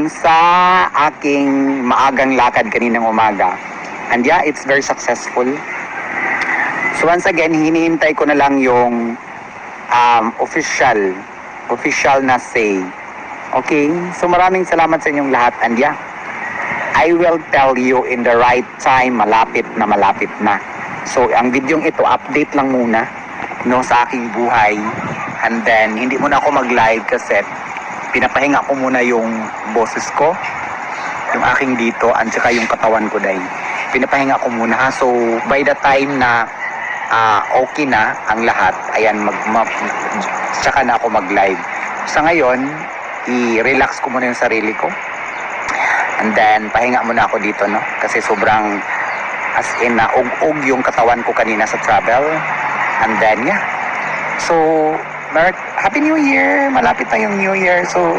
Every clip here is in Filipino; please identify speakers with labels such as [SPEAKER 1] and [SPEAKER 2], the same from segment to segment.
[SPEAKER 1] sa aking maagang lakad kaninang umaga. And yeah, it's very successful. So once again, hinihintay ko na lang yung official na say. Okay? So maraming salamat sa inyong lahat. And yeah, I will tell you in the right time, malapit na. So ang videong ito, update lang muna no, sa aking buhay. And then, hindi muna ako mag-live kasi pinapahinga ko muna yung boses ko, yung aking dito, at saka yung katawan ko dahil. Pinapahinga ko muna ha. So, by the time na okay na ang lahat, ayan, saka na ako mag-live. Sa ngayon, i-relax ko muna yung sarili ko. And then, pahinga muna ako dito, no? Kasi sobrang, as in, ug-ug yung katawan ko kanina sa travel. And then, yeah. So, Happy New Year! Malapit na yung New Year. So,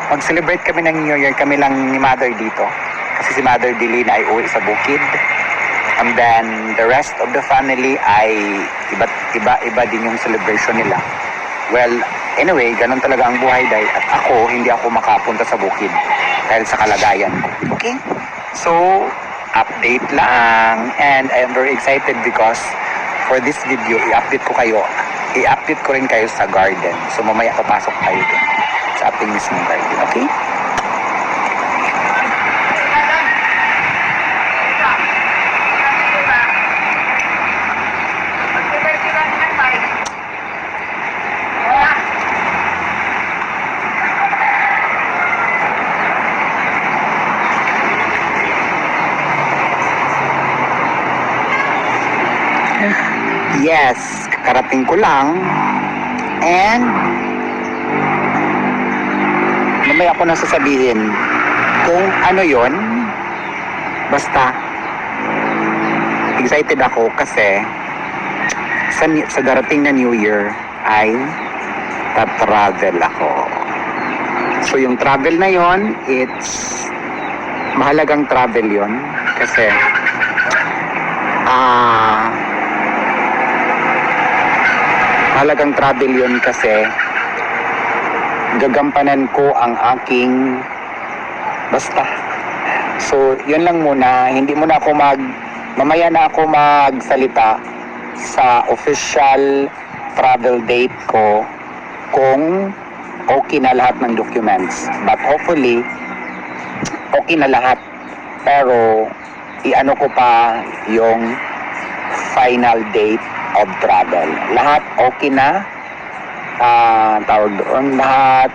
[SPEAKER 1] mag-celebrate kami ng New Year. Kami lang ni Mother dito. Kasi si Mother Delina ay uwi sa bukid. And then, the rest of the family ay iba din yung celebration nila. Well, anyway, ganun talaga ang buhay dahil. At ako, hindi ako makapunta sa bukid dahil sa kalagayan ko. Okay? So, update lang. And I am very excited because for this video, i-update ko rin kayo sa garden. So mamaya papasok tayo dun sa ating mismong garden. Okay? Yes, karating ko lang. And mamaya ako na sasabihin kung ano yon. Basta excited ako kasi sa darating na New Year ay tatravel ako. So yung travel na yon, it's mahalagang travel yon kasi mahalagang travel yun kasi gagampanan ko ang aking basta. So, yun lang muna. Hindi muna ako mamaya na ako magsalita sa official travel date ko kung okay na lahat ng documents. But hopefully, okay na lahat. Pero, iano ko pa yung final date of travel. Lahat okay na. Tawag doon, lahat